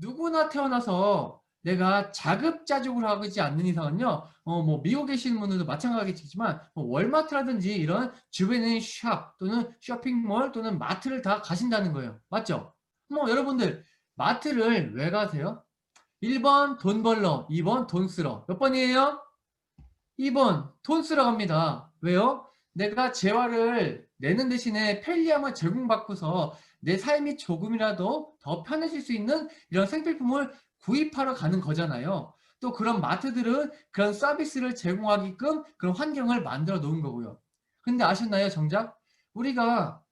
누구나 태어나서 내가 자급자족을 하지 않는 이상은요, 뭐 미국에 계시는 분들도 마찬가지겠지만 뭐 월마트라든지 이런 주변에 샵 또는 쇼핑몰 또는 마트를 다 가신다는 거예요. 맞죠? 뭐 여러분들 마트를 왜 가세요? 1번 돈 벌러, 2번 돈 쓰러. 몇 번이에요? 2번 돈 쓰러 갑니다. 왜요? 내가 재화를 내는 대신에 편리함을 제공받고서 내 삶이 조금이라도 더 편해질 수 있는 이런 생필품을 구입하러 가는 거잖아요. 또 그런 마트들은 그런 서비스를 제공하게끔 그런 환경을 만들어 놓은 거고요. 근데 아셨나요, 정작? 우리가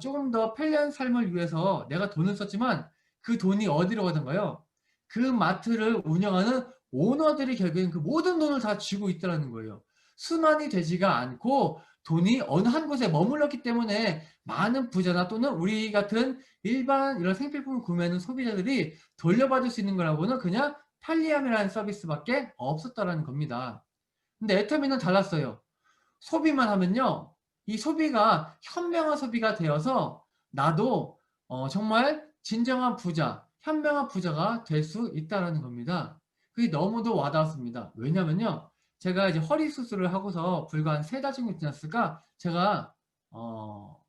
조금 더 편리한 삶을 위해서 내가 돈을 썼지만 그 돈이 어디로 가던가요? 그 마트를 운영하는 오너들이 결국엔 그 모든 돈을 다 쥐고 있다는 거예요. 순환이 되지가 않고 돈이 어느 한 곳에 머물렀기 때문에 많은 부자나 또는 우리 같은 일반 이런 생필품 구매하는 소비자들이 돌려받을 수 있는 거라고는 그냥 편리함이라는 서비스밖에 없었다라는 겁니다. 근데 애터미는 달랐어요. 소비만 하면요, 이 소비가 현명한 소비가 되어서 나도 정말 진정한 부자, 현명한 부자가 될 수 있다라는 겁니다. 그게 너무도 와닿았습니다. 왜냐면요, 제가 이제 허리 수술을 하고서 불과 한 3달 정도 지났을까, 제가 어,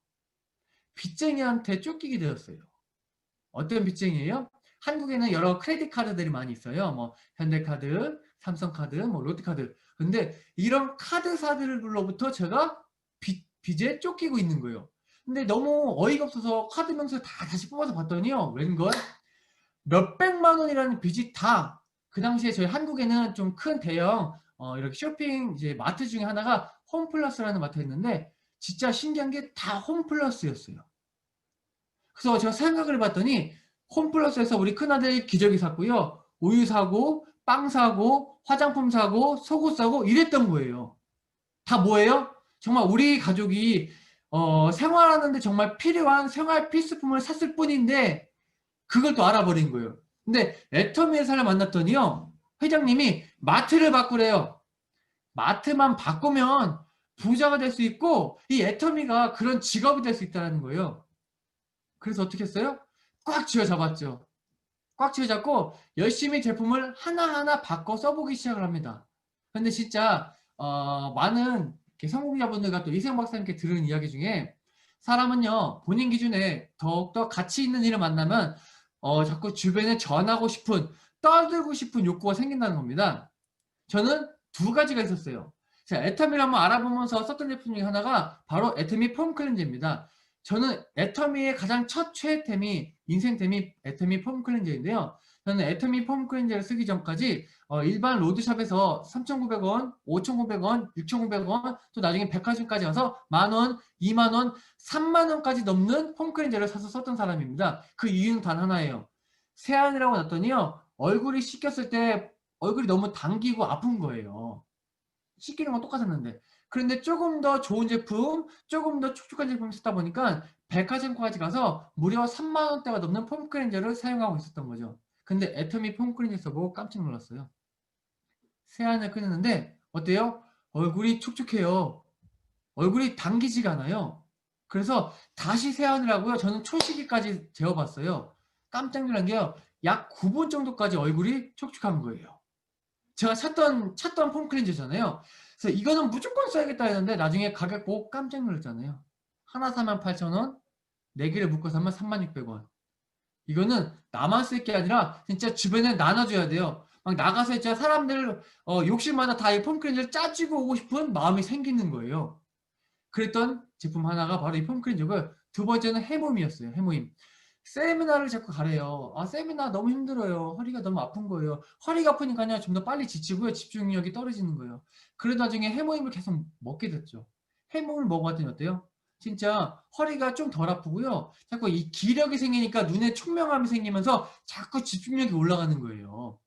빚쟁이한테 쫓기게 되었어요. 어떤 빚쟁이에요? 한국에는 여러 크레딧 카드들이 많이 있어요. 뭐 현대카드, 삼성카드, 뭐 롯데카드. 근데 이런 카드사들로부터 제가 빚에 쫓기고 있는 거예요. 근데 너무 어이가 없어서 카드 명세를 다 다시 뽑아서 봤더니요. 웬걸? 몇백만 원이라는 빚이 다 그 당시에 저희 한국에는 좀 큰 대형 이렇게 쇼핑 이제 마트 중에 하나가 홈플러스라는 마트였는데 진짜 신기한 게 다 홈플러스였어요. 그래서 제가 생각을 해봤더니 홈플러스에서 우리 큰아들이 기저귀 샀고요. 우유 사고 빵 사고 화장품 사고 속옷 사고 이랬던 거예요. 다 뭐예요? 정말 우리 가족이 생활하는데 정말 필요한 생활 필수품을 샀을 뿐인데 그걸 또 알아버린 거예요. 근데 애터미 회사를 만났더니요. 회장님이 마트를 바꾸래요. 마트만 바꾸면 부자가 될 수 있고 이 애터미가 그런 직업이 될 수 있다는 거예요. 그래서 어떻게 했어요? 꽉 쥐어잡았죠. 꽉 쥐어잡고 열심히 제품을 하나하나 바꿔 써보기 시작을 합니다. 근데 진짜 많은 성공자분들과 또 이세영 박사님께 들은 이야기 중에 사람은요 본인 기준에 더욱더 가치 있는 일을 만나면 자꾸 주변에 전하고 싶은 떠들고 싶은 욕구가 생긴다는 겁니다. 저는 두 가지가 있었어요. 자, 애터미를 한번 알아보면서 썼던 제품 중에 하나가 바로 애터미 폼 클렌저입니다. 저는 애터미의 가장 첫 최애템이 인생템이 애터미 폼 클렌저인데요. 저는 애터미 폼 클렌저를 쓰기 전까지 일반 로드샵에서 3,900원, 5,900원, 6,900원 또 나중에 백화점까지 가서 만원, 2만원, 3만원까지 넘는 폼 클렌저를 사서 썼던 사람입니다. 그 이유는 단 하나예요. 세안이라고 놨더니요. 얼굴이 씻겼을 때 얼굴이 너무 당기고 아픈 거예요. 씻기는 건 똑같았는데. 그런데 조금 더 좋은 제품, 조금 더 촉촉한 제품을 쓰다 보니까 백화점까지 가서 무려 3만 원대가 넘는 폼 클렌저를 사용하고 있었던 거죠. 근데 애터미 폼 클렌저 써보고 깜짝 놀랐어요. 세안을 끊었는데 어때요? 얼굴이 촉촉해요. 얼굴이 당기지가 않아요. 그래서 다시 세안을 하고요. 저는 초시계까지 재어봤어요. 깜짝 놀란 게요. 약 9분 정도까지 얼굴이 촉촉한 거예요. 제가 찾던 폼 클렌저잖아요. 그래서 이거는 무조건 써야겠다 했는데 나중에 가격 보고 깜짝 놀랐잖아요. 하나 사면 8,000원, 4개를 묶어 사면 36,000원. 이거는 나만 쓸 게 아니라 진짜 주변에 나눠줘야 돼요. 막 나가서 진짜 사람들 욕실마다 다 이 폼 클렌저를 짜주고 오고 싶은 마음이 생기는 거예요. 그랬던 제품 하나가 바로 이 폼 클렌저고요. 두 번째는 해모임이었어요. 해모임. 세미나를 자꾸 가래요. 아, 세미나 너무 힘들어요. 허리가 너무 아픈 거예요. 허리가 아프니까요. 좀 더 빨리 지치고요. 집중력이 떨어지는 거예요. 그러다 나중에 해모임을 계속 먹게 됐죠. 해모임을 먹어봤더니 어때요? 진짜 허리가 좀 덜 아프고요. 자꾸 이 기력이 생기니까 눈에 총명함이 생기면서 자꾸 집중력이 올라가는 거예요.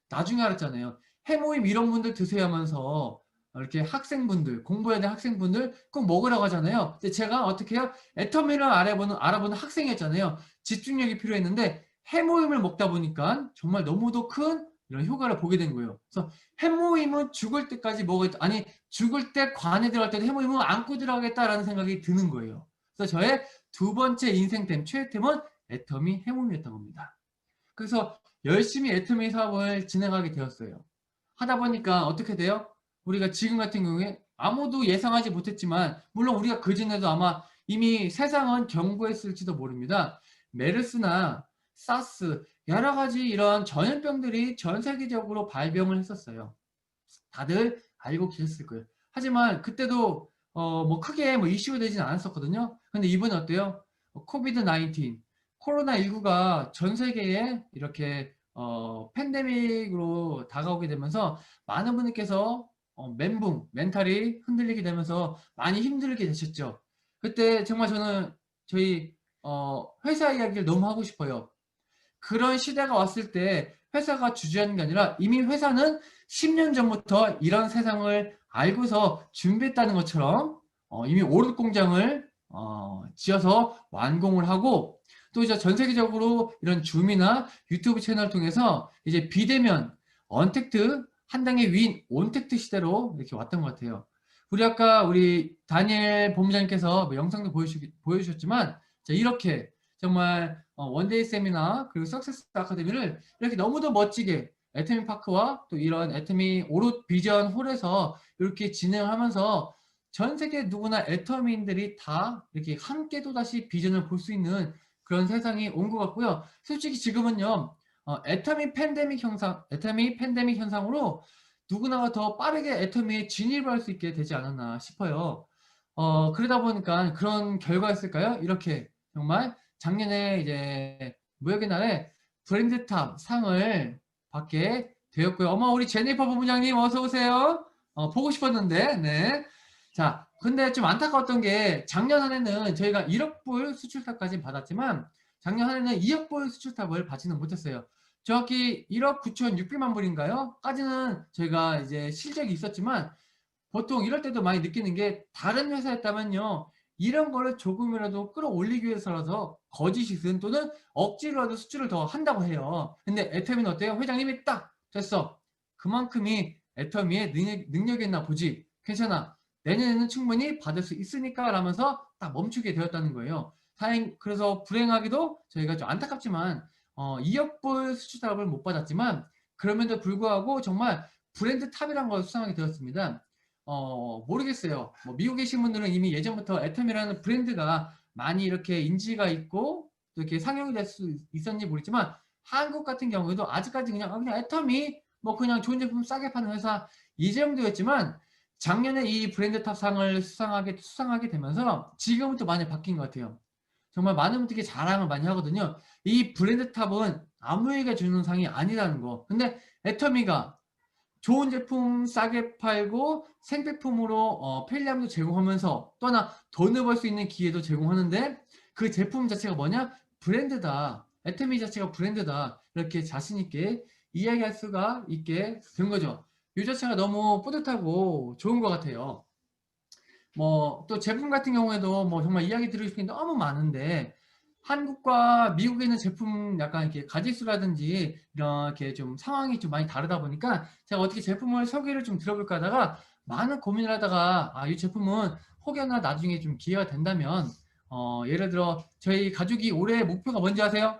나중에 알았잖아요. 해모임 이런 분들 드세요 하면서 이렇게 학생분들, 공부해야 되는 학생분들 꼭 먹으라고 하잖아요. 근데 제가 어떻게 해요? 애터미를 알아보는 학생이었잖아요. 집중력이 필요했는데 해모임을 먹다 보니까 정말 너무도 큰 이런 효과를 보게 된 거예요. 그래서 해모임은 죽을 때까지 먹어야겠다. 아니, 죽을 때 관에 들어갈 때도 해모임은 안고 들어가겠다라는 생각이 드는 거예요. 그래서 저의 두 번째 인생템, 최애템은 애터미 해모임이었던 겁니다. 그래서 열심히 애터미 사업을 진행하게 되었어요. 하다 보니까 어떻게 돼요? 우리가 지금 같은 경우에 아무도 예상하지 못했지만, 물론 우리가 그전에도 아마 이미 세상은 경고했을지도 모릅니다. 메르스나 사스, 여러 가지 이런 전염병들이 전 세계적으로 발병을 했었어요. 다들 알고 계셨을 거예요. 하지만 그때도 뭐 크게 뭐 이슈가 되진 않았었거든요. 근데 이번에 어때요? 코비드 19, 코로나19가 전 세계에 이렇게 팬데믹으로 다가오게 되면서 많은 분들께서 멘붕, 멘탈이 흔들리게 되면서 많이 힘들게 되셨죠. 그때 정말 저는 저희 회사 이야기를 너무 하고 싶어요. 그런 시대가 왔을 때 회사가 주저하는 게 아니라 이미 회사는 10년 전부터 이런 세상을 알고서 준비했다는 것처럼 이미 오롯 공장을 지어서 완공을 하고, 또 이제 전 세계적으로 이런 줌이나 유튜브 채널을 통해서 이제 비대면 언택트 한 단계 위인 온택트 시대로 이렇게 왔던 것 같아요. 우리 아까 우리 다니엘 본부장님께서 뭐 영상도 보여주셨지만, 자, 이렇게 정말 원데이 세미나 그리고 석세스 아카데미를 이렇게 너무도 멋지게 애터미 파크와 또 이런 애터미 오롯 비전 홀에서 이렇게 진행하면서 전 세계 누구나 애터미인들이 다 이렇게 함께 또다시 비전을 볼 수 있는 그런 세상이 온 것 같고요. 솔직히 지금은요, 애터미 팬데믹 현상으로 누구나가 더 빠르게 애터미에 진입을 할 수 있게 되지 않았나 싶어요. 그러다 보니까 그런 결과였을까요? 이렇게 정말 작년에 이제 무역의 날에 브랜드탑 상을 받게 되었고요. 어머, 우리 제니퍼 본부장님 어서 오세요. 보고 싶었는데, 네. 자, 근데 좀 안타까웠던 게 작년 한 해는 저희가 1억 불 수출탑까지 받았지만 작년 한 해는 2억 불 수출탑을 받지는 못했어요. 정확히 1억 9,600만 불인가요? 까지는 저희가 이제 실적이 있었지만, 보통 이럴 때도 많이 느끼는 게 다른 회사였다면요, 이런 거를 조금이라도 끌어올리기 위해서라도 거짓이든 또는 억지로라도 수출을 더 한다고 해요. 근데 애터미는 어때요? 회장님이 딱 됐어, 그만큼이 애터미의 능력이었나 보지, 괜찮아, 내년에는 충분히 받을 수 있으니까 라면서 딱 멈추게 되었다는 거예요. 그래서 불행하게도 저희가 좀 안타깝지만 2억 불 수출탑을 못 받았지만, 그럼에도 불구하고 정말 브랜드 탑이란 걸 수상하게 되었습니다. 모르겠어요. 뭐 미국에 계신 분들은 이미 예전부터 애텀이라는 브랜드가 많이 이렇게 인지가 있고 또 이렇게 상용이 될 수 있었는지 모르지만, 한국 같은 경우에도 아직까지 그냥 애텀이 뭐 그냥 좋은 제품 싸게 파는 회사 이 정도였지만, 작년에 이 브랜드 탑 상을 수상하게 되면서 지금은 또 많이 바뀐 것 같아요. 정말 많은 분들이 자랑을 많이 하거든요. 이 브랜드 탑은 아무에게 주는 상이 아니라는 거. 근데 애터미가 좋은 제품 싸게 팔고 생필품으로 편리함도 제공하면서 또 하나 돈을 벌 수 있는 기회도 제공하는데, 그 제품 자체가 뭐냐? 브랜드다. 애터미 자체가 브랜드다. 이렇게 자신 있게 이야기할 수가 있게 된 거죠. 이 자체가 너무 뿌듯하고 좋은 것 같아요. 뭐 또 제품 같은 경우에도 뭐 정말 이야기 드리고 싶은 게 너무 많은데, 한국과 미국에 있는 제품 약간 이렇게 가짓수라든지 이렇게 좀 상황이 좀 많이 다르다 보니까 제가 어떻게 제품을 소개를 좀 들어볼까 하다가 많은 고민을 하다가, 이 제품은 혹여나 나중에 좀 기회가 된다면 예를 들어 저희 가족이 올해 목표가 뭔지 아세요?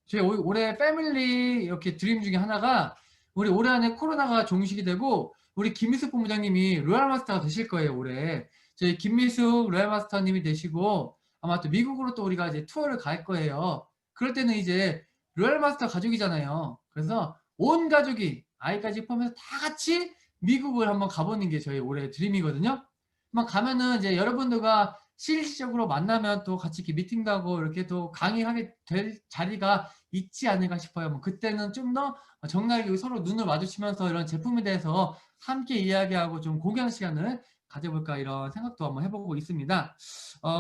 저희 올해 패밀리 이렇게 드림 중에 하나가, 우리 올해 안에 코로나가 종식이 되고 우리 김미숙 본부장님이 로얄 마스터가 되실 거예요. 올해 저희 김미숙 로얄 마스터님이 되시고 아마 또 미국으로 또 우리가 이제 투어를 갈 거예요. 그럴 때는 이제 로얄 마스터 가족이잖아요. 그래서 온 가족이 아이까지 포함해서 다 같이 미국을 한번 가보는 게 저희 올해 드림이거든요. 한번 가면은 이제 여러분들과 실질적으로 만나면 또 같이 이렇게 미팅도 하고 이렇게 또 강의하게 될 자리가 있지 않을까 싶어요. 뭐 그때는 좀 더 정나게 서로 눈을 마주치면서 이런 제품에 대해서 함께 이야기하고 좀 공유하는 시간을 가져볼까 이런 생각도 한번 해보고 있습니다.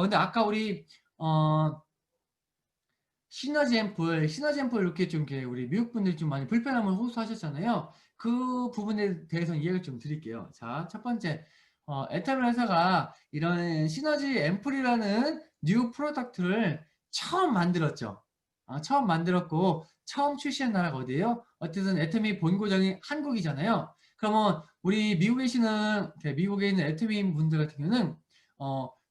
근데 아까 우리 시너지 앰플 이렇게 좀 이렇게 우리 미국 분들이 좀 많이 불편함을 호소하셨잖아요. 그 부분에 대해서 이야기를 좀 드릴게요. 자, 첫 번째, 애터미 회사가 이런 시너지 앰플이라는 뉴 프로덕트를 처음 만들었죠. 처음 만들었고 처음 출시한 나라가 어디예요? 어쨌든 애터미 본고장이 한국이잖아요. 그러면 우리 미국에 있는 애터미 분들 같은 경우는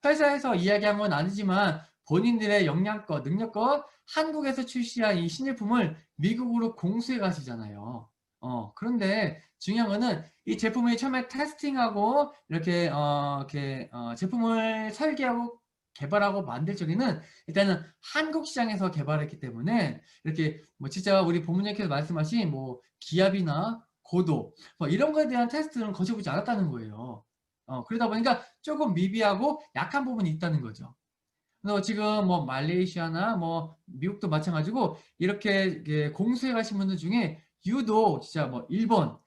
회사에서 이야기한 건 아니지만 본인들의 역량껏, 능력껏 한국에서 출시한 이 신제품을 미국으로 공수해 가시잖아요. 그런데 중요한 거는 이 제품을 처음에 테스팅하고 이렇게 제품을 설계하고 개발하고 만들 적에는 일단은 한국 시장에서 개발했기 때문에 이렇게 뭐 진짜 우리 본부장님께서 말씀하신 뭐 기압이나 고도 뭐 이런 거에 대한 테스트는 거쳐보지 않았다는 거예요. 그러다 보니까 조금 미비하고 약한 부분이 있다는 거죠. 그래서 지금 뭐 말레이시아나 뭐 미국도 마찬가지고 이렇게 공수해 가신 분들 중에 유독 진짜 뭐 일본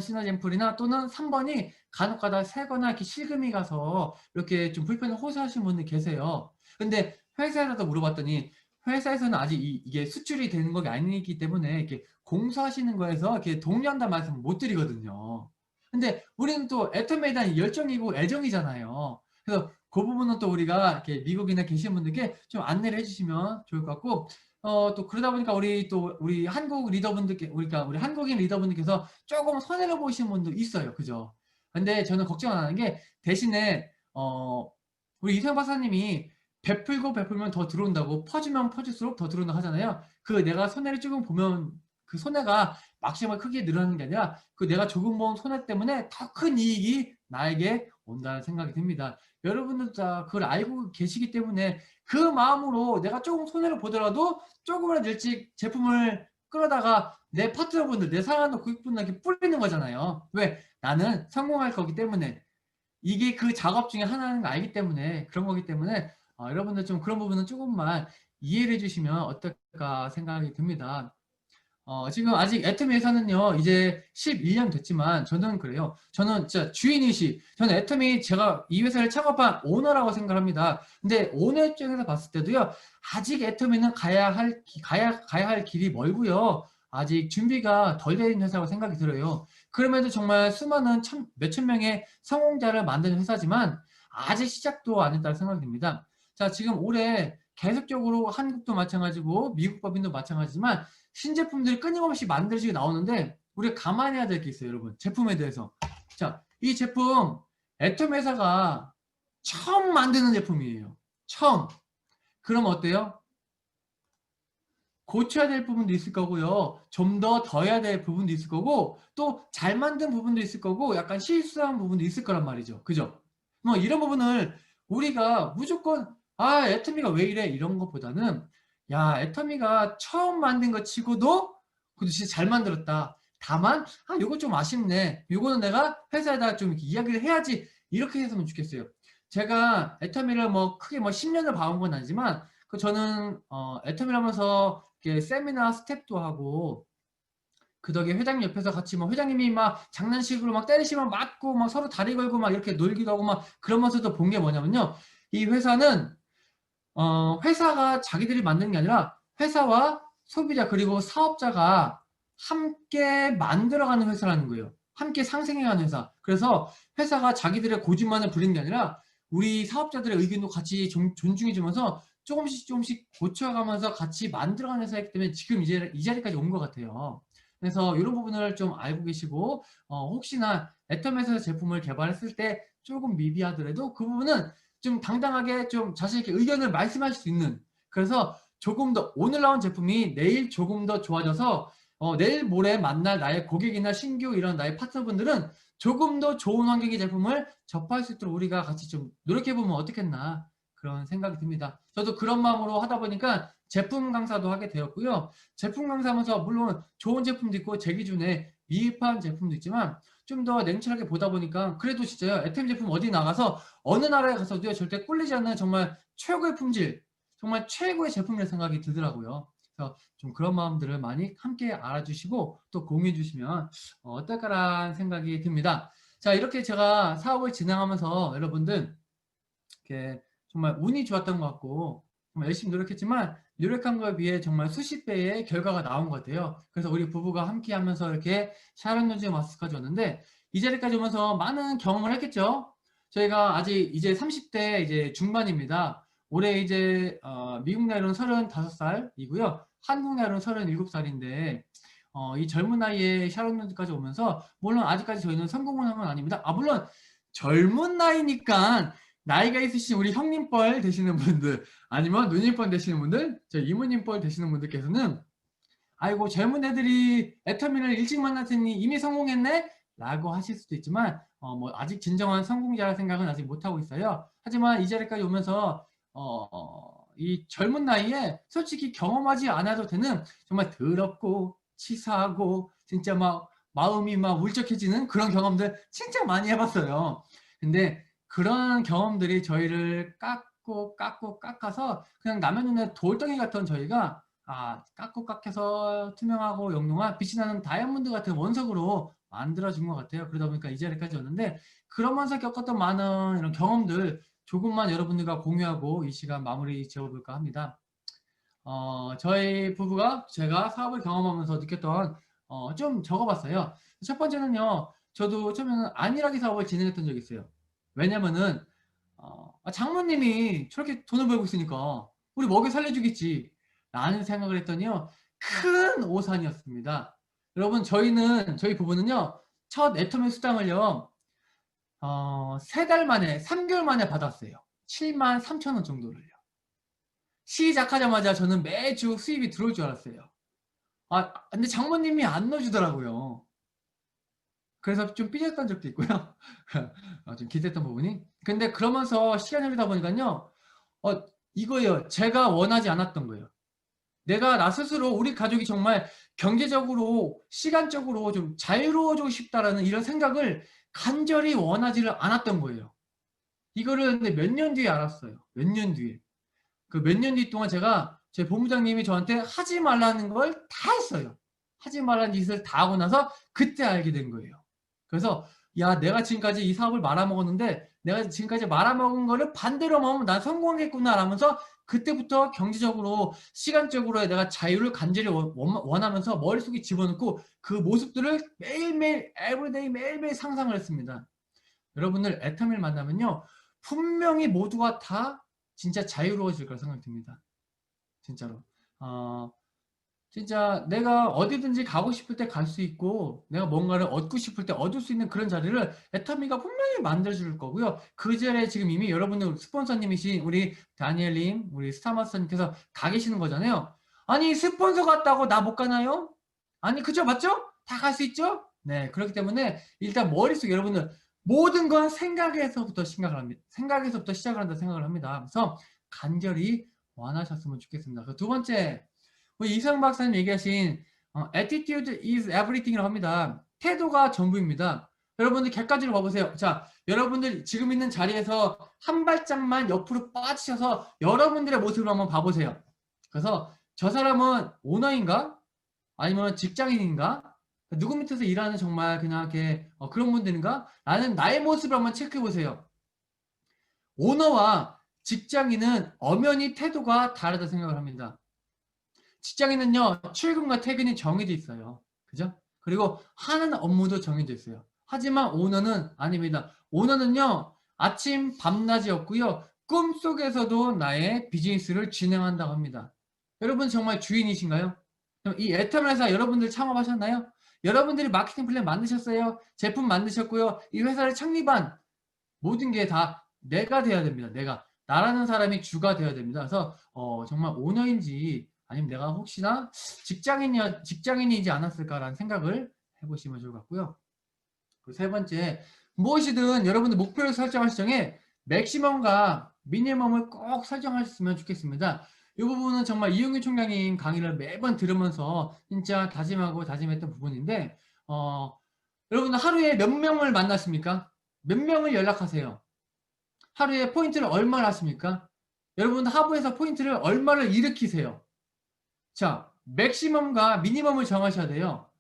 시너젠플이나 또는 3번이 간혹가다 새거나 이렇게 실금이 가서 이렇게 좀 불편을 호소하시는 분들 계세요. 근데 회사에서도 물어봤더니 회사에서는 아직 이게 수출이 되는 게 아니기 때문에 이렇게 공수하시는 거에서 이렇게 독려한다는 말씀을 못 드리거든요. 근데 우리는 또 애터미에 대한 열정이고 애정이잖아요. 그래서 그 부분은 또 우리가 이렇게 미국이나 계신 분들께 좀 안내를 해주시면 좋을 것 같고, 또 그러다 보니까 우리 한국 리더분들께, 우리 한국인 리더분들께서 조금 손해를 보시는 분도 있어요. 그죠? 근데 저는 걱정 안 하는 게 대신에, 우리 이세영 박사님이 베풀고 베풀면 더 들어온다고 퍼주면 퍼줄수록 더 들어온다고 하잖아요. 그 내가 손해를 조금 보면 그 손해가 막심을 크게 늘어나는 게 아니라 그 내가 조금 본 손해 때문에 더 큰 이익이 나에게 온다는 생각이 듭니다. 여러분들 다 그걸 알고 계시기 때문에 그 마음으로 내가 조금 손해를 보더라도 조금이라도 일찍 제품을 끌어다가 내 파트너분들, 내 사랑하는 고객분들에게 뿌리는 거잖아요. 왜? 나는 성공할 거기 때문에. 이게 그 작업 중에 하나인 거 알기 때문에 그런 거기 때문에 여러분들 좀 그런 부분은 조금만 이해를 해주시면 어떨까 생각이 듭니다. 지금 아직 애터미 회사는요, 이제 11년 됐지만, 저는 그래요. 저는 진짜 주인이시, 저는 애터미 제가 이 회사를 창업한 오너라고 생각합니다. 근데 오너 입장에서 봤을 때도요, 아직 애터미는 가야 할 길이 멀고요. 아직 준비가 덜 된 회사라고 생각이 들어요. 그럼에도 정말 수많은 몇천 명의 성공자를 만드는 회사지만, 아직 시작도 안 했다고 생각이 듭니다. 자, 지금 올해 계속적으로 한국도 마찬가지고, 미국 법인도 마찬가지지만, 신제품들이 끊임없이 만들어지게 나오는데 우리가 감안해야 될 게 있어요, 여러분. 제품에 대해서. 자, 이 제품 애텀 회사가 처음 만드는 제품이에요. 처음. 그럼 어때요? 고쳐야 될 부분도 있을 거고요. 좀 더 해야 될 부분도 있을 거고 또 잘 만든 부분도 있을 거고 약간 실수한 부분도 있을 거란 말이죠. 그죠? 뭐 이런 부분을 우리가 무조건 애터미가 왜 이래 이런 것보다는 야 애터미가 처음 만든 것 치고도 그래도 진짜 잘 만들었다. 다만 요거 좀 아쉽네. 요거는 내가 회사에다 좀 이렇게 이야기를 해야지 이렇게 했으면 좋겠어요. 제가 애터미를 뭐 크게 뭐 10년을 봐온 건 아니지만 저는 애터미를 하면서 이렇게 세미나 스텝도 하고 그 덕에 회장님 옆에서 같이 뭐 회장님이 막 장난식으로 막 때리시면 맞고 막 서로 다리 걸고 막 이렇게 놀기도 하고 막 그러면서도 본 게 뭐냐면요. 이 회사는 회사가 자기들이 만드는 게 아니라 회사와 소비자 그리고 사업자가 함께 만들어가는 회사라는 거예요. 함께 상생해가는 회사. 그래서 회사가 자기들의 고집만을 부리는 게 아니라 우리 사업자들의 의견도 같이 존중해주면서 조금씩 고쳐가면서 같이 만들어가는 회사이기 때문에 지금 이제 이 자리까지 온 것 같아요. 그래서 이런 부분을 좀 알고 계시고 혹시나 애텀에서 제품을 개발했을 때 조금 미비하더라도 그 부분은 좀 당당하게 좀 자신 있게 의견을 말씀할 수 있는 그래서 조금 더 오늘 나온 제품이 내일 조금 더 좋아져서 내일 모레 만날 나의 고객이나 신규 이런 나의 파트너분들은 조금 더 좋은 환경의 제품을 접할 수 있도록 우리가 같이 좀 노력해보면 어떻겠나 그런 생각이 듭니다. 저도 그런 마음으로 하다 보니까 제품 강사도 하게 되었고요. 제품 강사하면서 물론 좋은 제품도 있고 제 기준에 미흡한 제품도 있지만 좀 더 냉철하게 보다 보니까 그래도 진짜요. 애템 제품 어디 나가서 어느 나라에 가서도요. 절대 꿀리지 않는 정말 최고의 품질, 정말 최고의 제품이라는 생각이 들더라고요. 그래서 좀 그런 마음들을 많이 함께 알아주시고 또 공유해 주시면 어떨까라는 생각이 듭니다. 자, 이렇게 제가 사업을 진행하면서 여러분들 이렇게 정말 운이 좋았던 것 같고 정말 열심히 노력했지만 노력한 거에 비해 정말 수십 배의 결과가 나온 것 같아요. 그래서 우리 부부가 함께 하면서 이렇게 샤론 노즈 마스터까지 왔는데 이 자리까지 오면서 많은 경험을 했겠죠. 저희가 아직 이제 30대 이제 중반입니다. 올해 이제 미국 나이로는 35살이고요. 한국 나이로는 37살인데 이 젊은 나이에 샤론 노즈까지 오면서 물론 아직까지 저희는 성공을 한 건 아닙니다. 물론 젊은 나이니까 나이가 있으신 우리 형님뻘 되시는 분들, 아니면 누님뻘 되시는 분들, 저 이모님뻘 되시는 분들께서는 아이고 젊은 애들이 애터미를 일찍 만났으니 이미 성공했네? 라고 하실 수도 있지만 뭐 아직 진정한 성공자라 생각은 아직 못하고 있어요. 하지만 이 자리까지 오면서 이 젊은 나이에 솔직히 경험하지 않아도 되는 정말 더럽고 치사하고 진짜 막 마음이 막 울적해지는 그런 경험들 진짜 많이 해봤어요. 근데 그런 경험들이 저희를 깎아서 그냥 남의 눈에 돌덩이 같던 저희가 깎고 깎여서 투명하고 영롱한 빛이 나는 다이아몬드 같은 원석으로 만들어진 것 같아요. 그러다 보니까 이 자리까지 왔는데 그러면서 겪었던 많은 이런 경험들 조금만 여러분들과 공유하고 이 시간 마무리 지어볼까 합니다. 저희 부부가 제가 사업을 경험하면서 느꼈던 좀 적어봤어요. 첫 번째는요. 저도 처음에는 안일하게 사업을 진행했던 적이 있어요. 왜냐면은 장모님이 저렇게 돈을 벌고 있으니까 우리 먹여 살려주겠지 라는 생각을 했더니요. 큰 오산이었습니다. 여러분 저희 부부는요. 첫 애터미 수당을요. 3달 만에 3개월 만에 받았어요. 7만 3천 원 정도를요. 시작하자마자 저는 매주 수입이 들어올 줄 알았어요. 근데 장모님이 안 넣어주더라고요. 그래서 좀 삐졌던 적도 있고요. 좀 기대했던 부분이. 근데 그러면서 시간이 흐르다 보니까요. 이거예요. 제가 원하지 않았던 거예요. 내가 나 스스로 우리 가족이 정말 경제적으로 시간적으로 좀 자유로워지고 싶다라는 이런 생각을 간절히 원하지를 않았던 거예요. 이거를 근데 몇 년 뒤에 알았어요. 몇 년 뒤에. 그 몇 년 뒤 동안 제가 제 본부장님이 저한테 하지 말라는 걸 다 했어요. 하지 말라는 짓을 다 하고 나서 그때 알게 된 거예요. 그래서 야 내가 지금까지 이 사업을 말아먹었는데 내가 지금까지 말아먹은 거를 반대로 먹으면 난 성공하겠구나 라면서 그때부터 경제적으로 시간적으로 내가 자유를 간절히 원하면서 머릿속에 집어넣고 그 모습들을 매일매일 에브리데이 매일매일 상상을 했습니다. 여러분들 애터미를 만나면요 분명히 모두가 다 진짜 자유로워질 거라 생각이 듭니다. 진짜로. 진짜 내가 어디든지 가고 싶을 때 갈 수 있고 내가 뭔가를 얻고 싶을 때 얻을 수 있는 그런 자리를 애터미가 분명히 만들어줄 거고요. 그 자리에 지금 이미 여러분들 스폰서님이신 우리 다니엘님, 우리 스타마스터님께서 가 계시는 거잖아요. 아니 스폰서 같다고 나 못 가나요? 아니 그죠 맞죠? 다 갈 수 있죠? 네 그렇기 때문에 일단 머릿속에 여러분들 모든 건 생각에서부터 생각을 합니다. 생각에서부터 시작을 한다 생각을 합니다. 그래서 간절히 원하셨으면 좋겠습니다. 그 두 번째 우리 이상 박사님 얘기하신 attitude is everything이라고 합니다. 태도가 전부입니다. 여러분들 객관적으로 봐보세요. 자, 여러분들 지금 있는 자리에서 한 발짝만 옆으로 빠지셔서 여러분들의 모습을 한번 봐보세요. 그래서 저 사람은 오너인가? 아니면 직장인인가? 누구 밑에서 일하는 정말 그냥 이렇게 그런 분들인가? 라는 나의 모습을 한번 체크해보세요. 오너와 직장인은 엄연히 태도가 다르다 생각을 합니다. 직장인은요, 출근과 퇴근이 정해져 있어요. 그죠? 그리고 하는 업무도 정해져 있어요. 하지만 오너는 아닙니다. 오너는요, 아침, 밤낮이 없고요, 꿈속에서도 나의 비즈니스를 진행한다고 합니다. 여러분 정말 주인이신가요? 이 애터미 회사 여러분들 창업하셨나요? 여러분들이 마케팅 플랜 만드셨어요? 제품 만드셨고요. 이 회사를 창립한 모든 게 다 내가 돼야 됩니다. 내가. 나라는 사람이 주가 돼야 됩니다. 그래서 정말 오너인지 아니면 내가 혹시나 직장인이지 않았을까라는 생각을 해보시면 좋을 것 같고요. 그 세 번째, 무엇이든 여러분들 목표를 설정할 시정에 맥시멈과 미니멈을 꼭 설정하셨으면 좋겠습니다. 이 부분은 정말 이용규 총장님 강의를 매번 들으면서 진짜 다짐하고 다짐했던 부분인데 여러분들 하루에 몇 명을 만나십니까? 몇 명을 연락하세요? 하루에 포인트를 얼마나 하십니까? 여러분들 하부에서 포인트를 얼마를 일으키세요? 자, 맥시멈과 미니멈을 정하셔야 돼요.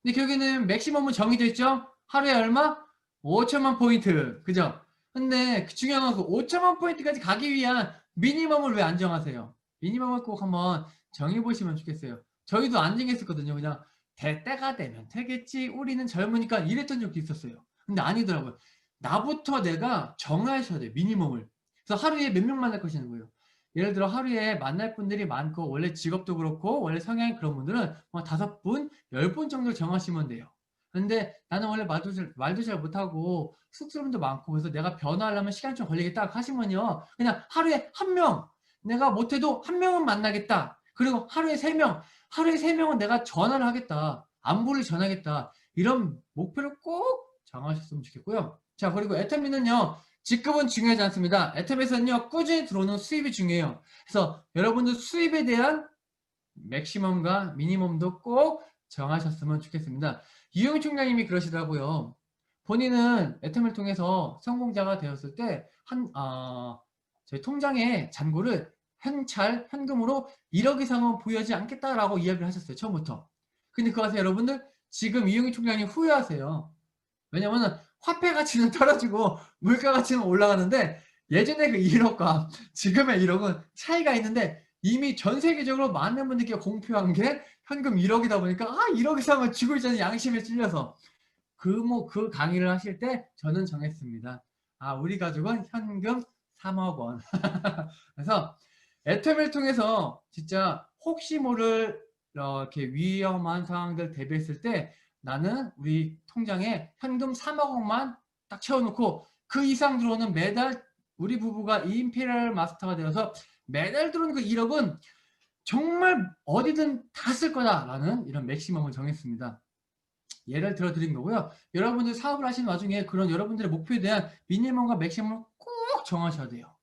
근데 결국에는 맥시멈은 정해져 있죠? 하루에 얼마? 5천만 포인트. 그죠? 근데 중요한 건 그 5천만 포인트까지 가기 위한 미니멈을 왜 안 정하세요? 미니멈을 꼭 한번 정해보시면 좋겠어요. 저희도 안 정했었거든요. 그냥 때가 되면 되겠지. 우리는 젊으니까 이랬던 적도 있었어요. 근데 아니더라고요. 나부터 내가 정하셔야 돼요. 미니멈을. 그래서 하루에 몇 명 만날 것이는 거예요. 예를 들어 하루에 만날 분들이 많고 원래 직업도 그렇고 원래 성향이 그런 분들은 뭐 5분, 10분 정도 정하시면 돼요. 근데 나는 원래 말도 잘 못하고 쑥스러움도 많고 그래서 내가 변화하려면 시간이 좀 걸리겠다 하시면요. 그냥 하루에 한 명, 내가 못해도 한 명은 만나겠다. 그리고 하루에 세 명은 내가 전화를 하겠다. 안부를 전하겠다. 이런 목표를 꼭 정하셨으면 좋겠고요. 자, 그리고 애터미는요. 직급은 중요하지 않습니다. 애터미에서는요. 꾸준히 들어오는 수입이 중요해요. 그래서 여러분들 수입에 대한 맥시멈과 미니멈도 꼭 정하셨으면 좋겠습니다. 이용 총장님이 그러시더라고요. 본인은 애텀을 통해서 성공자가 되었을 때 저희 통장에 잔고를 현금으로 1억 이상은 보유하지 않겠다라고 이야기를 하셨어요. 처음부터. 근데 그거 아세요, 여러분들? 지금 이용희 총장님 후회하세요. 왜냐면 화폐 가치는 떨어지고 물가 가치는 올라가는데 예전에 그 1억과 지금의 1억은 차이가 있는데 이미 전 세계적으로 많은 분들께 공표한 게 현금 1억이다 보니까 1억 이상은 쥐고 있자는 양심에 찔려서 그 강의를 하실 때 저는 정했습니다. 우리 가족은 현금 3억 원. 그래서 애텀을 통해서 진짜 혹시 모를 이렇게 위험한 상황들 대비했을 때 나는 우리 통장에 현금 3억 원만 딱 채워놓고 그 이상 들어오는 매달 우리 부부가 임페리얼 마스터가 되어서 매달 들어오는 그 1억은 정말 어디든 다 쓸 거다라는 이런 맥시멈을 정했습니다. 예를 들어 드린 거고요. 여러분들 사업을 하시는 와중에 그런 여러분들의 목표에 대한 미니멈과 맥시멈을 꼭 정하셔야 돼요.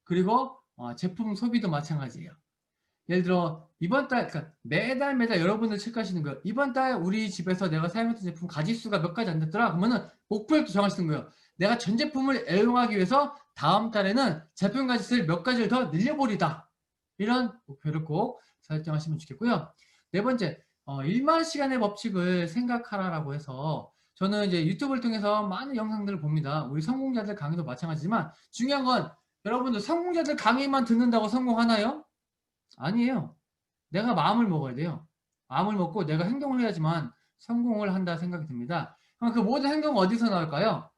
그리고 제품 소비도 마찬가지예요. 예를 들어 이번 달, 그러니까 매달 여러분들 체크하시는 거예요. 이번 달 우리 집에서 내가 사용했던 제품 가짓수가 몇 가지 안 됐더라. 그러면은 목표를 또 정하시는 거예요. 내가 전 제품을 애용하기 위해서 다음 달에는 제품 가짓수를 몇 가지를 더 늘려버리다. 이런 목표를 꼭 설정하시면 좋겠고요. 네 번째, 1만 시간의 법칙을 생각하라라고 해서 저는 이제 유튜브를 통해서 많은 영상들을 봅니다. 우리 성공자들 강의도 마찬가지지만 중요한 건 여러분들 성공자들 강의만 듣는다고 성공하나요? 아니에요. 내가 마음을 먹어야 돼요. 마음을 먹고 내가 행동을 해야지만 성공을 한다 생각이 듭니다. 그럼 그 모든 행동은 어디서 나올까요?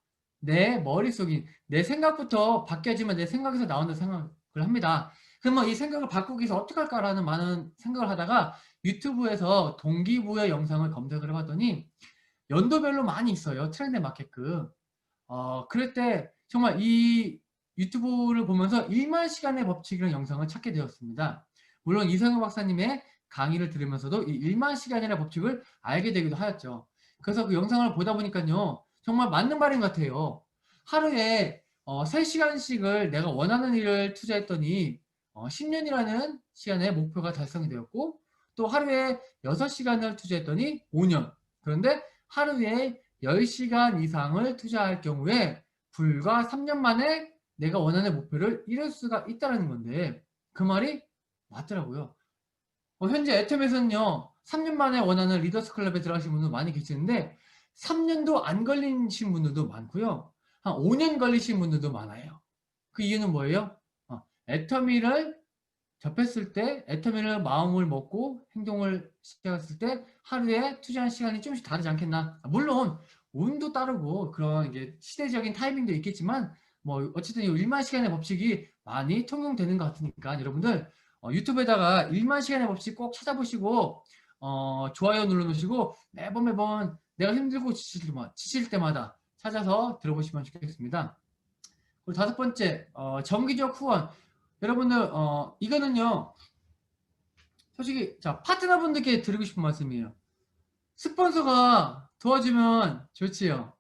내 머릿속이 내 생각부터 바뀌어지면 내 생각에서 나온다 생각을 합니다. 그러면 이 생각을 바꾸기 위해서 어떻게 할까라는 많은 생각을 하다가 유튜브에서 동기부여 영상을 검색을 해봤더니 연도별로 많이 있어요. 트렌드 마켓급. 그럴 때 정말 이 유튜브를 보면서 1만 시간의 법칙이라는 영상을 찾게 되었습니다. 물론 이성현 박사님의 강의를 들으면서도 이 1만 시간이라는 법칙을 알게 되기도 하였죠. 그래서 그 영상을 보다 보니까요. 정말 맞는 말인 것 같아요. 하루에 3시간씩을 내가 원하는 일을 투자했더니 10년이라는 시간의 목표가 달성이 되었고 또 하루에 6시간을 투자했더니 5년. 그런데 하루에 10시간 이상을 투자할 경우에 불과 3년 만에 내가 원하는 목표를 이룰 수가 있다는 건데 그 말이 맞더라고요. 현재 애텀에서는요. 3년 만에 원하는 리더스 클럽에 들어가신 분들 많이 계시는데 3년도 안 걸리신 분들도 많고요. 한 5년 걸리신 분들도 많아요. 그 이유는 뭐예요? 애터미를 접했을 때 애터미를 마음을 먹고 행동을 시작했을 때 하루에 투자한 시간이 조금씩 다르지 않겠나. 물론 운도 따르고 그런 이게 시대적인 타이밍도 있겠지만 뭐 어쨌든 이 1만 시간의 법칙이 많이 통용되는 것 같으니까 여러분들 유튜브에다가 1만 시간의 법칙 꼭 찾아보시고 좋아요 눌러놓으시고 매번 내가 힘들고 지칠 때마다 찾아서 들어보시면 좋겠습니다. 그리고 다섯 번째 정기적 후원. 여러분들 이거는요 솔직히 자 파트너분들께 드리고 싶은 말씀이에요. 스폰서가 도와주면 좋지요.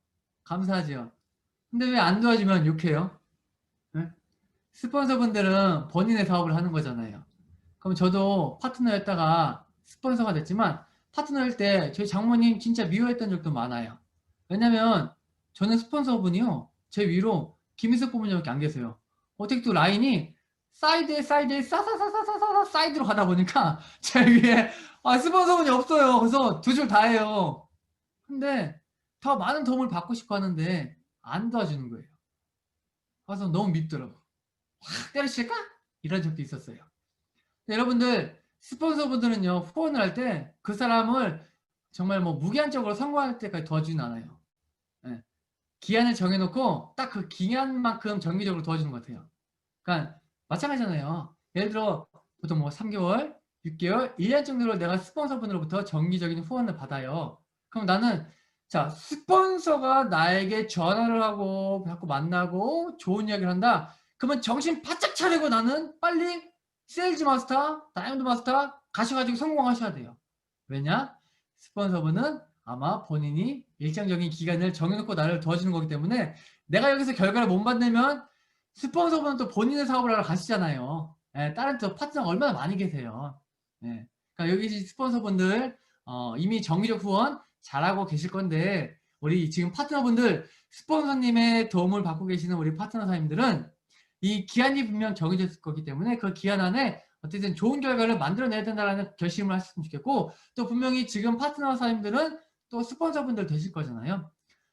감사하지요. 근데 왜 안 도와주면 욕해요? 네? 스폰서분들은 본인의 사업을 하는 거잖아요. 그럼 저도 파트너였다가 스폰서가 됐지만 파트너일 때 저희 장모님 진짜 미워했던 적도 많아요. 왜냐면 저는 스폰서분이요 제 위로 김희석 부모님밖에 안 계세요. 어떻게 또 라인이 사이드에 싸사사사사사 사이드로 가다 보니까 제 위에 스폰서분이 없어요. 그래서 두 줄 다 해요. 근데 더 많은 도움을 받고 싶어 하는데 안 도와주는 거예요. 그래서 너무 밉더라고. 확 때려칠까? 이런 적도 있었어요. 여러분들 스폰서분들은요 후원을 할 때 그 사람을 정말 뭐 무기한적으로 성공할 때까지 도와주진 않아요. 네. 기한을 정해놓고 딱 그 기한만큼 정기적으로 도와주는 것 같아요. 그러니까 마찬가지잖아요. 예를 들어 보통 뭐 3개월, 6개월, 1년 정도로 내가 스폰서분으로부터 정기적인 후원을 받아요. 그럼 나는 자, 스폰서가 나에게 전화를 하고 자꾸 만나고 좋은 이야기를 한다. 그러면 정신 바짝 차리고 나는 빨리 세일즈 마스터, 다이아몬드 마스터 가셔가지고 성공하셔야 돼요. 왜냐? 스폰서분은 아마 본인이 일정적인 기간을 정해놓고 나를 도와주는 거기 때문에 내가 여기서 결과를 못 만들면 스폰서분은 또 본인의 사업을 하러 가시잖아요. 예, 다른 또 파트너가 얼마나 많이 계세요. 예, 그러니까 여기 스폰서분들 이미 정기적 후원 잘하고 계실 건데 우리 지금 파트너분들 스폰서님의 도움을 받고 계시는 우리 파트너 사님들은 이 기한이 분명 정해졌을 거기 때문에 그 기한 안에 어쨌든 좋은 결과를 만들어내야 된다는 결심을 하셨으면 좋겠고 또 분명히 지금 파트너 사님들은 또 스폰서분들 되실 거잖아요.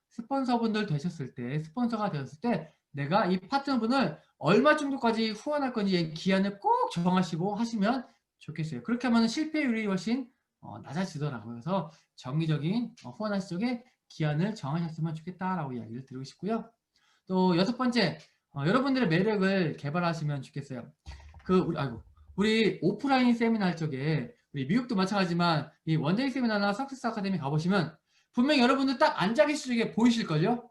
스폰서분들 되셨을 때 스폰서가 되었을 때 내가 이 파트너분을 얼마 정도까지 후원할 건지 기한을 꼭 정하시고 하시면 좋겠어요. 그렇게 하면 실패율이 훨씬 낮아지더라고요. 그래서 정기적인 후원하실 적에 기한을 정하셨으면 좋겠다라고 이야기를 드리고 싶고요. 또 여섯 번째, 여러분들의 매력을 개발하시면 좋겠어요. 우리 오프라인 세미나 할 적에 우리 미국도 마찬가지지만 이 원데이 세미나나 석세스 아카데미 가보시면 분명히 여러분들 딱 앉아 계실 적에 보이실걸요?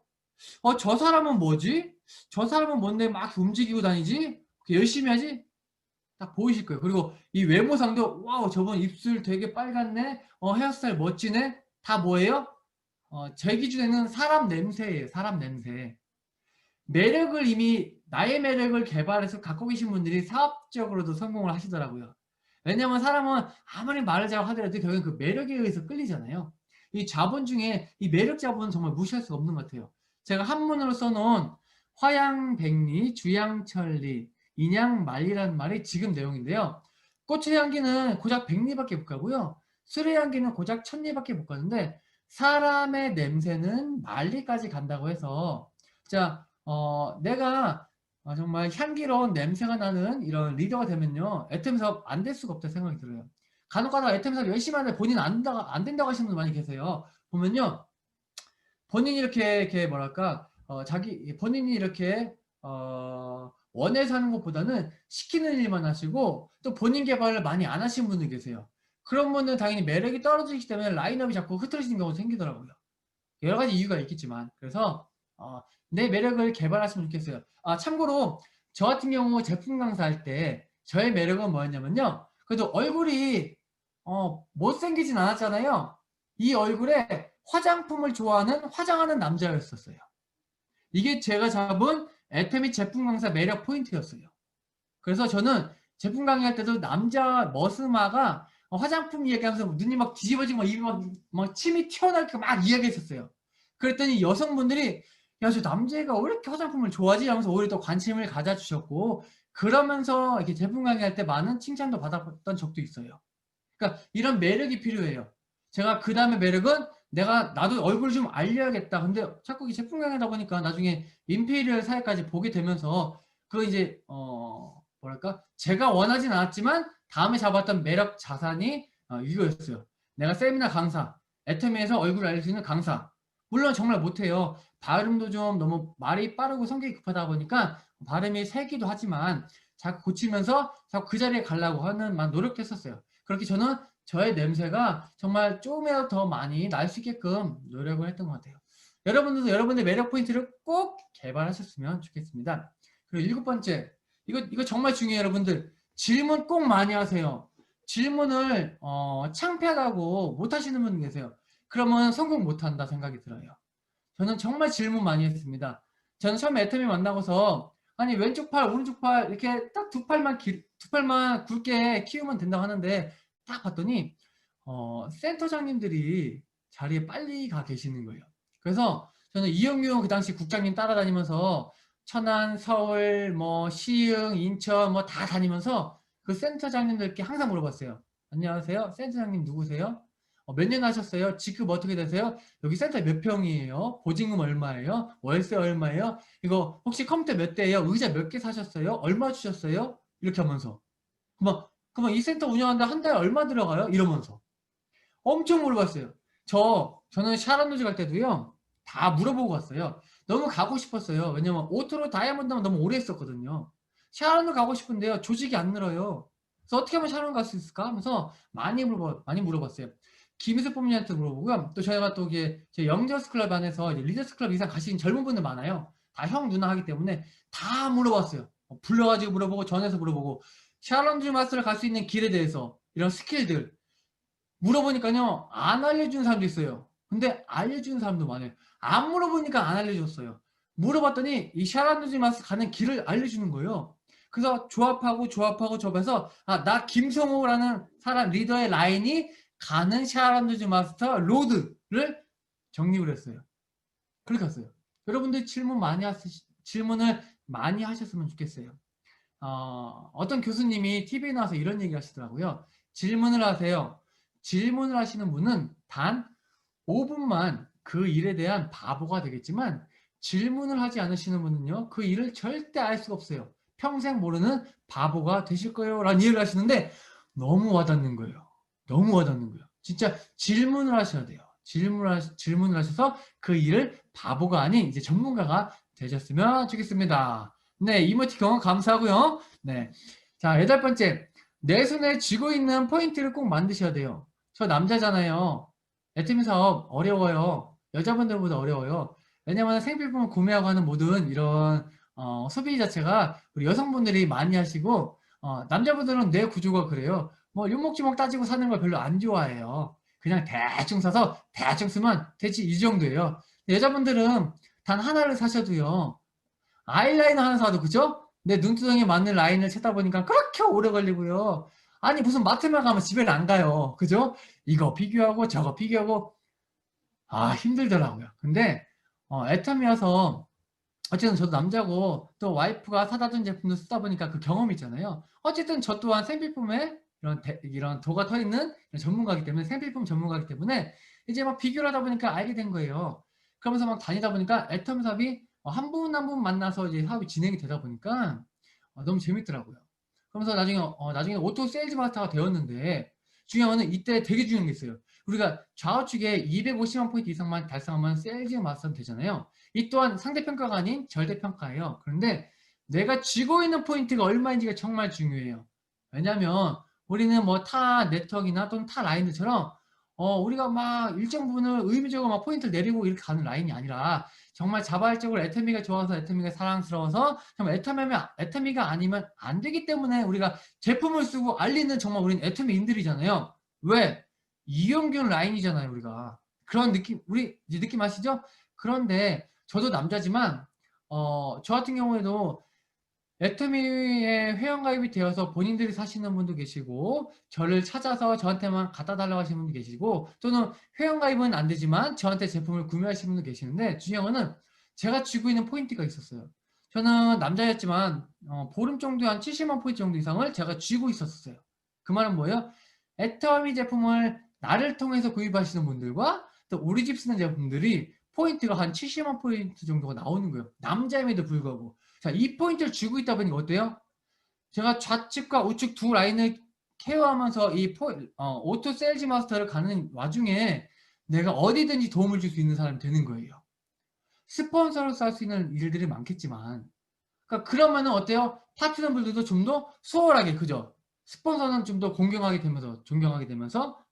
저 사람은 뭐지? 저 사람은 뭔데 막 움직이고 다니지? 열심히 하지? 딱 보이실 거예요. 그리고 이 외모상도 와우 저분 입술 되게 빨갛네. 헤어스타일 멋지네. 다 뭐예요? 제 기준에는 사람 냄새예요. 사람 냄새. 매력을 이미 나의 매력을 개발해서 갖고 계신 분들이 사업적으로도 성공을 하시더라고요. 왜냐하면 사람은 아무리 말을 잘 하더라도 결국엔 그 매력에 의해서 끌리잖아요. 이 자본 중에 이 매력 자본은 정말 무시할 수가 없는 것 같아요. 제가 한문으로 써놓은 화양백리, 주양천리, 인양만리라는 말이 지금 내용인데요. 꽃의 향기는 고작 100리밖에 못 가고요. 술의 향기는 고작 1000리밖에 못 가는데 사람의 냄새는 만리까지 간다고 해서 자, 내가 정말 향기로운 냄새가 나는 이런 리더가 되면요. 애템 사업 안 될 수가 없다 생각이 들어요. 간혹 가다가 애템 사업 열심히 하는데 본인 안 된다고 하시는 분들 많이 계세요. 보면요. 본인이 이렇게 뭐랄까, 본인이 이렇게, 원해서 하는 것보다는 시키는 일만 하시고 또 본인 개발을 많이 안 하시는 분들 계세요. 그런 분들은 당연히 매력이 떨어지기 때문에 라인업이 자꾸 흐트러지는 경우가 생기더라고요. 여러 가지 이유가 있겠지만 그래서 내 매력을 개발하시면 좋겠어요. 참고로 저 같은 경우 제품 강사할 때 저의 매력은 뭐였냐면요. 그래도 얼굴이 못생기진 않았잖아요. 이 얼굴에 화장품을 좋아하는 화장하는 남자였었어요. 이게 제가 잡은 애터미 제품 강사 매력 포인트였어요. 그래서 저는 제품 강의할 때도 남자 머스마가 화장품 얘기하면서 눈이 막 뒤집어지고 막 입이 막 침이 튀어나오게 막 이야기했었어요. 그랬더니 여성분들이 야, 저 남자애가 왜 이렇게 화장품을 좋아하지? 하면서 오히려 더 관심을 가져주셨고 그러면서 이렇게 제품 강의할 때 많은 칭찬도 받았던 적도 있어요. 그러니까 이런 매력이 필요해요. 제가 그 다음에 매력은 나도 얼굴을 좀 알려야겠다. 근데 자꾸 제품 강의하다 보니까 나중에 임페리얼 사회까지 보게 되면서 그 이제 뭐랄까 제가 원하진 않았지만 다음에 잡았던 매력 자산이 이거였어요. 내가 세미나 강사, 애터미에서 얼굴을 알릴 수 있는 강사. 물론 정말 못해요. 발음도 좀 너무 말이 빠르고 성격이 급하다 보니까 발음이 새기도 하지만 자꾸 고치면서 자꾸 그 자리에 가려고 하는 만 노력도 했었어요. 그렇게 저는 저의 냄새가 정말 조금이라도 더 많이 날 수 있게끔 노력을 했던 것 같아요. 여러분들도 여러분의 매력 포인트를 꼭 개발하셨으면 좋겠습니다. 그리고 일곱 번째, 이거 정말 중요해요, 여러분들. 질문 꼭 많이 하세요. 질문을 창피하다고 못 하시는 분 계세요. 그러면 성공 못 한다 생각이 들어요. 저는 정말 질문 많이 했습니다. 저는 처음에 애터미 만나고서 아니 왼쪽 팔, 오른쪽 팔 이렇게 딱 두 팔만 굵게 키우면 된다고 하는데 딱 봤더니 센터장님들이 자리에 빨리 가 계시는 거예요. 그래서 저는 이영규 그 당시 국장님 따라다니면서 천안, 서울, 뭐 시흥, 인천 뭐 다 다니면서 그 센터장님들께 항상 물어봤어요. 안녕하세요. 센터장님 누구세요? 몇 년 하셨어요? 직급 어떻게 되세요? 여기 센터 몇 평이에요? 보증금 얼마예요? 월세 얼마예요? 이거 혹시 컴퓨터 몇 대예요? 의자 몇 개 사셨어요? 얼마 주셨어요? 이렇게 하면서 그만 이 센터 운영하는데 한 달에 얼마 들어가요? 이러면서 엄청 물어봤어요. 저는 샤란노즈 갈 때도요. 다 물어보고 갔어요. 너무 가고 싶었어요. 왜냐면 오토로 다이아몬드만 너무 오래 했었거든요. 샤란노 가고 싶은데요. 조직이 안 늘어요. 그래서 어떻게 하면 샤란노 갈 수 있을까? 하면서 많이 물어봤어요. 김희수 뽑니한테 물어보고요. 또 저희가 또 이게 제 영저스 클럽 안에서 이제 리더스 클럽 이상 가신 젊은 분들 많아요. 다 형 누나 하기 때문에 다 물어봤어요. 불러가지고 물어보고 전해서 물어보고 샤론즈 마스터를 갈 수 있는 길에 대해서 이런 스킬들 물어보니까요 안 알려주는 사람도 있어요. 근데 알려주는 사람도 많아요. 안 물어보니까 안 알려줬어요. 물어봤더니 이 샤론즈 마스터 가는 길을 알려주는 거예요. 그래서 조합해서 나 김성호라는 사람 리더의 라인이 가는 샤론즈 마스터 로드를 정립을 했어요. 그렇게 했어요. 여러분들 질문을 많이 하셨으면 좋겠어요. 어떤 교수님이 TV에 나와서 이런 얘기 하시더라고요. 질문을 하세요. 질문을 하시는 분은 단 5분만 그 일에 대한 바보가 되겠지만 질문을 하지 않으시는 분은요. 그 일을 절대 알 수가 없어요. 평생 모르는 바보가 되실 거예요. 라는 이야기를 하시는데 너무 와닿는 거예요. 너무 와닿는 거예요. 진짜 질문을 하셔야 돼요. 질문을 하셔서 그 일을 바보가 아닌 이제 전문가가 되셨으면 좋겠습니다. 네, 이모티콘 감사하고요. 네. 자, 8번째. 내 손에 쥐고 있는 포인트를 꼭 만드셔야 돼요. 저 남자잖아요. 애터미 사업 어려워요. 여자분들보다 어려워요. 왜냐면 생필품을 구매하고 하는 모든 이런 소비 자체가 우리 여성분들이 많이 하시고 남자분들은 뇌 구조가 그래요. 뭐 유목지목 따지고 사는 걸 별로 안 좋아해요. 그냥 대충 사서 대충 쓰면 되지 이 정도예요. 여자분들은 단 하나를 사셔도요. 아이라이너 하나 사도 그죠? 내 눈두덩이에 맞는 라인을 찾다 보니까 그렇게 오래 걸리고요. 아니 무슨 마트만 가면 집에는 안 가요. 그죠? 이거 비교하고 저거 비교하고 힘들더라고요. 근데 애텀이어서 어쨌든 저도 남자고 또 와이프가 사다 준 제품도 쓰다 보니까 그 경험이 있잖아요. 어쨌든 저 또한 생필품에 이런 도가 터 있는 전문가이기 때문에 생필품 전문가이기 때문에 이제 막 비교를 하다 보니까 알게 된 거예요. 그러면서 막 다니다 보니까 애텀 사업이 한 분 한 분 만나서 이제 사업이 진행이 되다 보니까 너무 재밌더라고요. 그러면서 나중에 오토 세일즈 마스터가 되었는데 중요한 거는 이때 되게 중요한 게 있어요. 우리가 좌우측에 250만 포인트 이상만 달성하면 세일즈 마스터는 되잖아요. 이 또한 상대평가가 아닌 절대평가예요. 그런데 내가 쥐고 있는 포인트가 얼마인지가 정말 중요해요. 왜냐하면 우리는 뭐 타 네트워크나 또는 타 라인들처럼 우리가 막 일정 부분을 의미적으로 막 포인트를 내리고 이렇게 가는 라인이 아니라 정말 자발적으로 애터미가 좋아서 애터미가 사랑스러워서 정말 애터미가 아니면 안 되기 때문에 우리가 제품을 쓰고 알리는 정말 우리는 애터미인들이잖아요. 왜? 이용균 라인이잖아요, 우리가. 그런 느낌, 우리 이제 느낌 아시죠? 그런데 저도 남자지만 저 같은 경우에도 애터미에 회원가입이 되어서 본인들이 사시는 분도 계시고 저를 찾아서 저한테만 갖다 달라고 하시는 분도 계시고 또는 회원가입은 안 되지만 저한테 제품을 구매하시는 분도 계시는데 중요한 거는 제가 쥐고 있는 포인트가 있었어요. 저는 남자였지만 보름 정도에 한 70만 포인트 정도 이상을 제가 쥐고 있었어요. 그 말은 뭐예요? 애터미 제품을 나를 통해서 구입하시는 분들과 또 우리 집 쓰는 제품들이 포인트가 한 70만 포인트 정도가 나오는 거예요. 남자임에도 불구하고. 자, 이 포인트를 쥐고 있다 보니까 어때요? 제가 좌측과 우측 두 라인을 케어하면서 오토 세일즈 마스터를 가는 와중에 내가 어디든지 도움을 줄 수 있는 사람이 되는 거예요. 스폰서로서 할 수 있는 일들이 많겠지만 그러니까 그러면은 어때요? 파트너분들도 좀 더 수월하게 그죠? 스폰서는 좀 더 공경하게 되면서 존경하게 되면서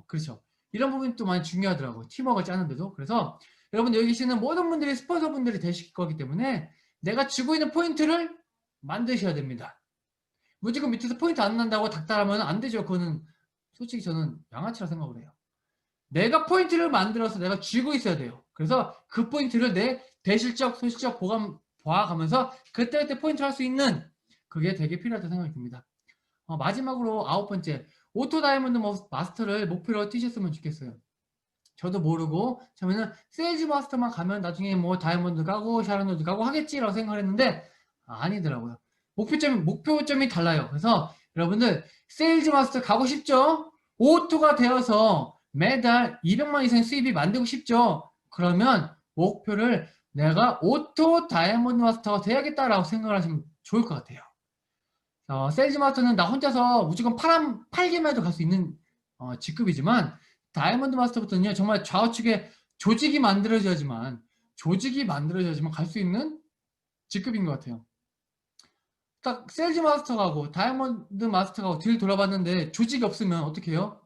그렇죠. 이런 부분이 또 많이 중요하더라고요. 팀워크를 짜는데도. 그래서 여러분 여기 계시는 모든 분들이 스폰서분들이 되실 거기 때문에 내가 쥐고 있는 포인트를 만드셔야 됩니다. 무조건 밑에서 포인트 안 난다고 닥달하면 안 되죠. 그거는 솔직히 저는 양아치라 생각을 해요. 내가 포인트를 만들어서 내가 쥐고 있어야 돼요. 그래서 그 포인트를 내 대실적, 소실적 보아가면서 그때그때 포인트를 할 수 있는 그게 되게 필요하다고 생각이 듭니다. 마지막으로 9번째, 오토 다이아몬드 마스터를 목표로 뛰셨으면 좋겠어요. 저도 모르고 처음에는 세일즈 마스터만 가면 나중에 뭐 다이아몬드 가고 샤론드 가고 하겠지라고 생각을 했는데 아니더라고요. 목표점이 달라요. 그래서 여러분들 세일즈 마스터 가고 싶죠? 오토가 되어서 매달 200만 이상의 수입이 만들고 싶죠? 그러면 목표를 내가 오토 다이아몬드 마스터가 돼야겠다라고 생각을 하시면 좋을 것 같아요. 세일즈 마스터는 나 혼자서 무조건 팔기만 해도 갈 수 있는 직급이지만 다이아몬드 마스터부터는요 정말 좌우측에 조직이 만들어져야지만 갈 수 있는 직급인 것 같아요. 딱 세일즈 마스터가고 다이아몬드 마스터가고 뒤를 돌아봤는데 조직이 없으면 어떻게 해요?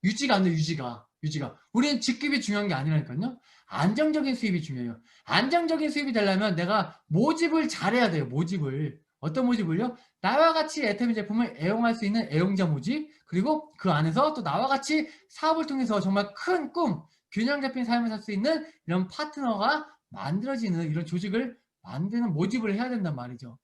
유지가 안 돼, 유지가. 유지가. 우리는 직급이 중요한 게 아니라니까요. 안정적인 수입이 중요해요. 안정적인 수입이 되려면 내가 모집을 잘해야 돼요. 모집을. 어떤 모집을요? 나와 같이 애터미 제품을 애용할 수 있는 애용자 모집, 그리고 그 안에서 또 나와 같이 사업을 통해서 정말 큰 꿈, 균형 잡힌 삶을 살 수 있는 이런 파트너가 만들어지는 이런 조직을 만드는 모집을 해야 된단 말이죠.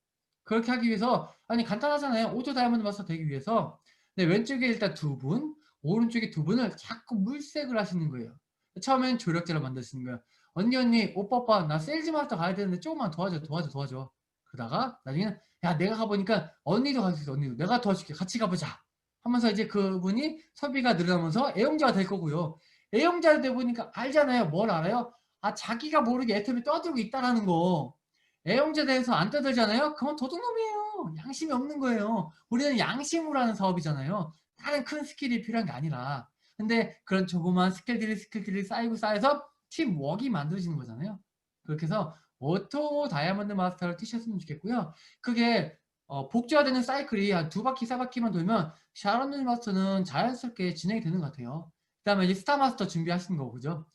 그렇게 하기 위해서, 아니 간단하잖아요. 오토 다이아몬드 마스터 되기 위해서 왼쪽에 일단 두 분, 오른쪽에 두 분을 자꾸 물색을 하시는 거예요. 처음엔 조력자를 만드시는 거예요. 언니 오빠 나 세일즈 마스터 가야 되는데 조금만 도와줘. 그러다가 나중에는 야 내가 가보니까 언니도 갈 수 있어. 언니도 내가 도와줄게. 같이 가보자 하면서 이제 그분이 섭비가 늘어나면서 애용자가 될 거고요. 애용자가 되고 보니까 알잖아요. 뭘 알아요? 아 자기가 모르게 애터미 떠들고 있다라는 거. 애용자에 대해서 안 떠들잖아요. 그건 도둑놈이에요. 양심이 없는 거예요. 우리는 양심으로 하는 사업이잖아요. 다른 큰 스킬이 필요한 게 아니라. 근데 그런 조그만 스킬들이 쌓이고 쌓여서 팀워크가 만들어지는 거잖아요. 그렇게 해서 오토 다이아몬드 마스터를 뛰셨으면 좋겠고요. 그게 복제화되는 사이클이 한 2바퀴, 4바퀴만 돌면 샤론 마스터는 자연스럽게 진행이 되는 것 같아요. 그 다음에 이제 스타 마스터 준비하시는 거고, 그죠?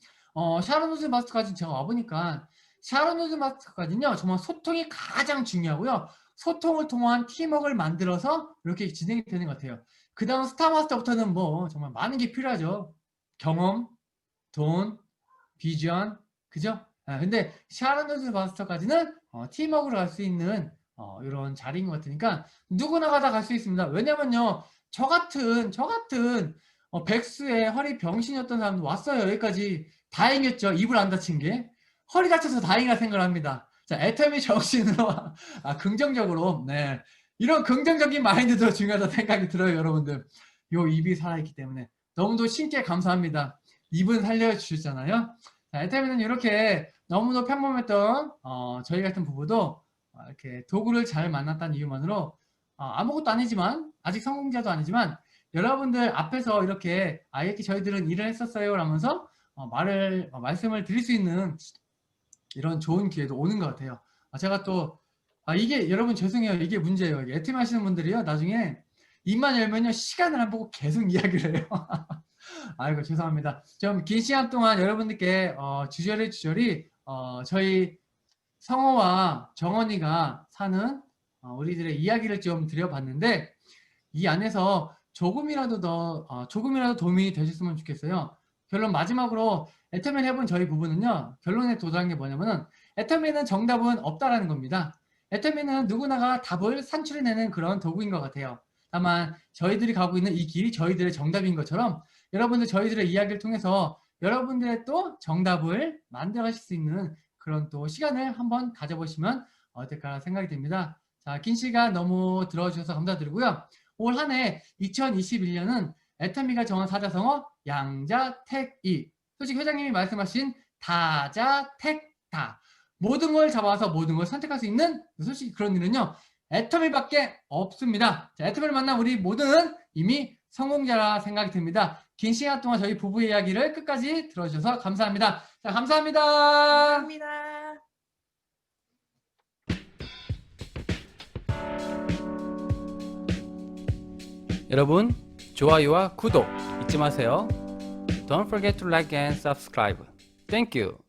샤론 마스터까지 제가 와보니까 샤론 마스터까지는요, 정말 소통이 가장 중요하고요. 소통을 통한 팀워크를 만들어서 이렇게 진행이 되는 것 같아요. 그 다음 스타 마스터부터는 뭐 정말 많은 게 필요하죠. 경험, 돈, 비전, 그죠? 근데 샤론 마스터까지는 팀워크로 갈 수 있는 이런 자리인 것 같으니까 누구나 다 갈 수 있습니다. 왜냐면요, 저 같은 백수의 허리 병신이었던 사람도 왔어요. 여기까지. 다행이었죠. 입을 안 다친 게. 허리 다쳐서 다행이라 생각을 합니다. 자, 애터미 정신으로 긍정적으로, 네, 이런 긍정적인 마인드도 중요하다 생각이 들어요. 여러분들, 요 입이 살아있기 때문에 너무도 신께 감사합니다. 입은 살려주셨잖아요. 자, 애터미는 이렇게 너무도 평범했던 저희 같은 부부도 이렇게 도구를 잘 만났다는 이유만으로 아무것도 아니지만, 아직 성공자도 아니지만 여러분들 앞에서 이렇게 이렇게 저희들은 일을 했었어요 라면서 말씀을 드릴 수 있는 이런 좋은 기회도 오는 것 같아요. 제가 또 이게 여러분 죄송해요. 이게 문제예요. 애터미 하시는 분들이요, 나중에 입만 열면요 시간을 안 보고 계속 이야기를 해요. 아이고 죄송합니다. 좀 긴 시간 동안 여러분들께 주저리 저희 성호와 정원이가 사는 우리들의 이야기를 좀 드려봤는데, 이 안에서 조금이라도 도움이 되셨으면 좋겠어요. 결론 마지막으로 애터미를 해본 저희 부부는요, 결론에 도달한 게 뭐냐면은 애터미는 정답은 없다라는 겁니다. 애터미는 누구나가 답을 산출해내는 그런 도구인 것 같아요. 다만 저희들이 가고 있는 이 길이 저희들의 정답인 것처럼 여러분들 저희들의 이야기를 통해서 여러분들의 또 정답을 만들어가실 수 있는 그런 또 시간을 한번 가져보시면 어떨까 생각이 듭니다. 자, 긴 시간 너무 들어주셔서 감사드리고요. 올 한 해 2021년은 애터미가 정한 사자성어 양자택이, 솔직히 회장님이 말씀하신 다자택다, 모든 걸 잡아서 모든 걸 선택할 수 있는 솔직히 그런 일은요 애터미밖에 없습니다. 자, 애터미를 만난 우리 모두는 이미 성공자라 생각이 듭니다. 긴 시간 동안 저희 부부의 이야기를 끝까지 들어주셔서 감사합니다. 자, 감사합니다. 감사합니다. 여러분, 좋아요와 구독 잊지 마세요. Don't forget to like and subscribe. Thank you.